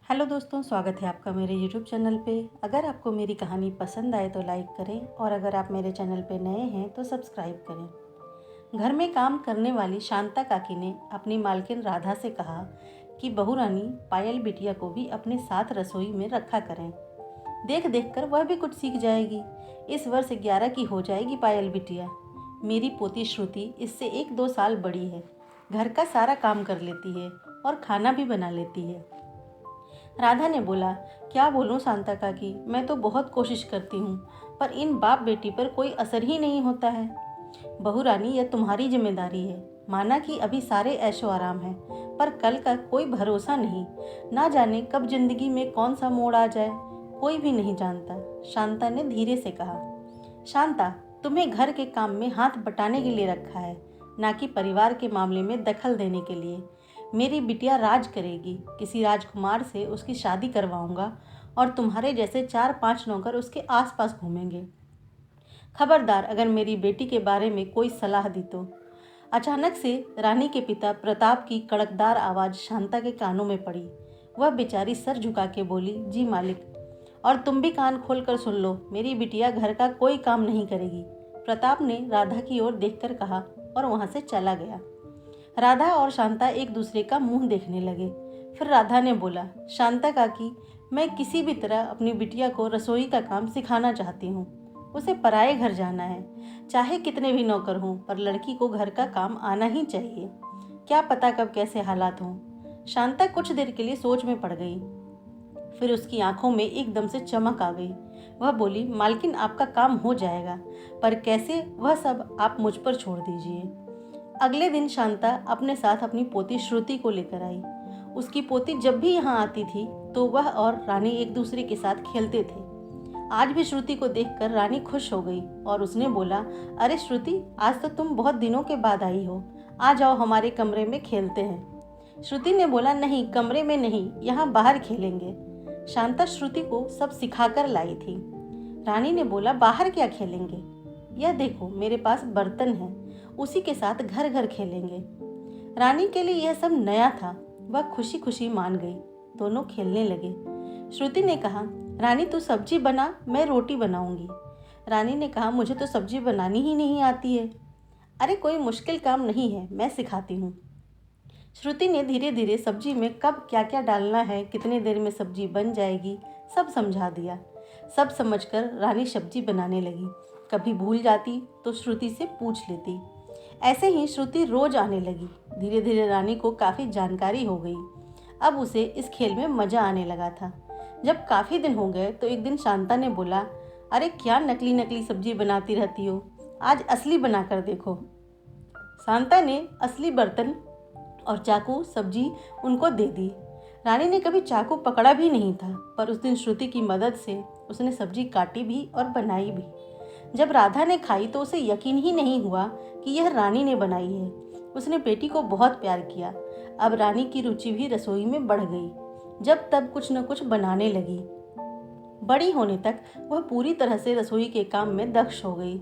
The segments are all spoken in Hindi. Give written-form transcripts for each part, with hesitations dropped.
हेलो दोस्तों, स्वागत है आपका मेरे यूट्यूब चैनल पे। अगर आपको मेरी कहानी पसंद आए तो लाइक करें और अगर आप मेरे चैनल पे नए हैं तो सब्सक्राइब करें। घर में काम करने वाली शांता काकी ने अपनी मालकिन राधा से कहा कि बहू रानी पायल बिटिया को भी अपने साथ रसोई में रखा करें। देख देख कर वह भी कुछ सीख जाएगी। इस वर्ष 11 की हो जाएगी पायल बिटिया। मेरी पोती श्रुति इससे 1-2 साल बड़ी है। घर का सारा काम कर लेती है और खाना भी बना लेती है। राधा ने बोला, क्या बोलूं शांता काकी, मैं तो बहुत कोशिश करती हूँ पर इन बाप बेटी पर कोई असर ही नहीं होता है। बहू रानी, यह तुम्हारी जिम्मेदारी है। माना कि अभी सारे ऐशो आराम है पर कल का कोई भरोसा नहीं। ना जाने कब जिंदगी में कौन सा मोड़ आ जाए, कोई भी नहीं जानता। शांता ने धीरे से कहा। शांता, तुम्हें घर के काम में हाथ बटाने के लिए रखा है, ना कि परिवार के मामले में दखल देने के लिए। मेरी बिटिया राज करेगी, किसी राजकुमार से उसकी शादी करवाऊंगा और तुम्हारे जैसे 4-5 नौकर उसके आसपास घूमेंगे। खबरदार अगर मेरी बेटी के बारे में कोई सलाह दी तो। अचानक से रानी के पिता प्रताप की कड़कदार आवाज़ शांता के कानों में पड़ी। वह बेचारी सर झुका के बोली, जी मालिक। और तुम भी कान खोल कर सुन लो, मेरी बिटिया घर का कोई काम नहीं करेगी, प्रताप ने राधा की ओर देखकर कहा और वहां से चला गया। राधा और शांता एक दूसरे का मुंह देखने लगे। फिर राधा ने बोला, शांता काकी, मैं किसी भी तरह अपनी बिटिया को रसोई का काम सिखाना चाहती हूँ। उसे पराए घर जाना है, चाहे कितने भी नौकर हों, पर लड़की को घर का काम आना ही चाहिए। क्या पता कब कैसे हालात हों। शांता कुछ देर के लिए सोच में पड़ गई। फिर उसकी आंखों में एकदम से चमक आ गई। वह बोली, मालकिन, आपका काम हो जाएगा, पर कैसे वह सब आप मुझ पर छोड़ दीजिए। अगले दिन शांता अपने साथ अपनी पोती श्रुति को लेकर आई। उसकी पोती जब भी यहाँ आती थी तो वह और रानी एक दूसरे के साथ खेलते थे। आज भी श्रुति को देखकर रानी खुश हो गई और उसने बोला, अरे श्रुति, आज तो तुम बहुत दिनों के बाद आई हो, आ जाओ हमारे कमरे में खेलते हैं। श्रुति ने बोला, नहीं, कमरे में नहीं, यहाँ बाहर खेलेंगे। शांता श्रुति को सब सिखाकर लाई थी। रानी ने बोला, बाहर क्या खेलेंगे? यह देखो, मेरे पास बर्तन है, उसी के साथ घर घर खेलेंगे। रानी के लिए यह सब नया था। वह खुशी खुशी मान गई। दोनों खेलने लगे। श्रुति ने कहा, रानी तू सब्जी बना, मैं रोटी बनाऊंगी। रानी ने कहा, मुझे तो सब्जी बनानी ही नहीं आती है। अरे कोई मुश्किल काम नहीं है, मैं सिखाती हूँ। श्रुति ने धीरे धीरे सब्जी में कब क्या क्या डालना है, कितने देर में सब्जी बन जाएगी, सब समझा दिया। सब समझकर रानी सब्जी बनाने लगी। कभी भूल जाती तो श्रुति से पूछ लेती। ऐसे ही श्रुति रोज आने लगी। धीरे धीरे रानी को काफ़ी जानकारी हो गई। अब उसे इस खेल में मज़ा आने लगा था। जब काफ़ी दिन हो गए तो एक दिन शांता ने बोला, अरे क्या नकली नकली सब्जी बनाती रहती हो, आज असली बना कर देखो। शांता ने असली बर्तन और चाकू सब्जी उनको दे दी। रानी ने कभी चाकू पकड़ा भी नहीं था, पर उस दिन श्रुति की मदद से उसने सब्जी काटी भी और बनाई भी। जब राधा ने खाई तो उसे यकीन ही नहीं हुआ कि यह रानी ने बनाई है। उसने बेटी को बहुत प्यार किया। अब रानी की रुचि भी रसोई में बढ़ गई। जब तब कुछ न कुछ बनाने लगी। बड़ी होने तक वह पूरी तरह से रसोई के काम में दक्ष हो गई।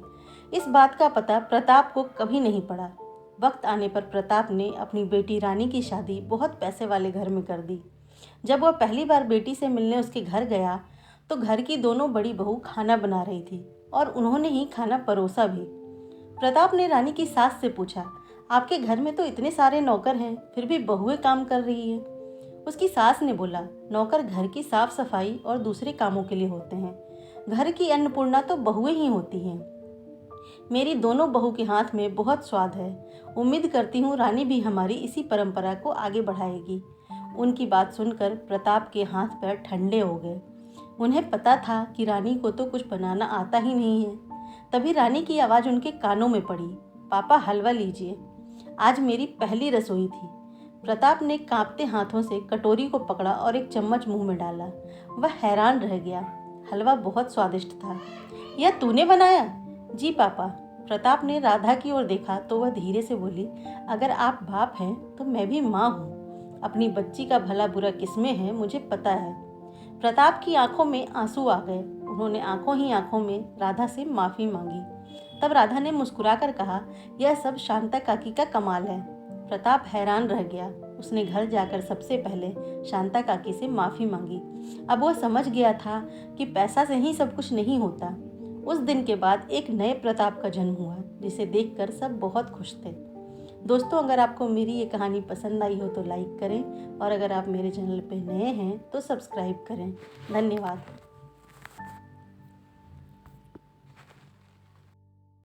इस बात का पता प्रताप को कभी नहीं पड़ा। वक्त आने पर प्रताप ने अपनी बेटी रानी की शादी बहुत पैसे वाले घर में कर दी। जब वह पहली बार बेटी से मिलने उसके घर गया तो घर की दोनों बड़ी बहू खाना बना रही थी और उन्होंने ही खाना परोसा भी। प्रताप ने रानी की सास से पूछा, आपके घर में तो इतने सारे नौकर हैं, फिर भी बहुएं काम कर रही हैं। उसकी सास ने बोला, नौकर घर की साफ सफाई और दूसरे कामों के लिए होते हैं, घर की अन्नपूर्णा तो बहुएं ही होती हैं। मेरी दोनों बहू के हाथ में बहुत स्वाद है। उम्मीद करती हूँ रानी भी हमारी इसी परंपरा को आगे बढ़ाएगी। उनकी बात सुनकर प्रताप के हाथ पैर ठंडे हो गए। उन्हें पता था कि रानी को तो कुछ बनाना आता ही नहीं है। तभी रानी की आवाज़ उनके कानों में पड़ी, पापा हलवा लीजिए, आज मेरी पहली रसोई थी। प्रताप ने कांपते हाथों से कटोरी को पकड़ा और एक चम्मच मुंह में डाला। वह हैरान रह गया। हलवा बहुत स्वादिष्ट था। यह तूने बनाया? जी पापा। प्रताप ने राधा की ओर देखा तो वह धीरे से बोली, अगर आप बाप हैं तो मैं भी माँ हूँ। अपनी बच्ची का भला बुरा किसमें है मुझे पता है। प्रताप की आंखों में आंसू आ गए। उन्होंने आंखों ही आंखों में राधा से माफ़ी मांगी। तब राधा ने मुस्कुराकर कहा, यह सब शांता काकी का कमाल है। प्रताप हैरान रह गया। उसने घर जाकर सबसे पहले शांता काकी से माफ़ी मांगी। अब वह समझ गया था कि पैसा से ही सब कुछ नहीं होता। उस दिन के बाद एक नए प्रताप का जन्म हुआ, जिसे देखकर सब बहुत खुश थे। दोस्तों, अगर आपको मेरी ये कहानी पसंद आई हो तो लाइक करें, और अगर आप मेरे चैनल पर नए हैं तो सब्सक्राइब करें। धन्यवाद।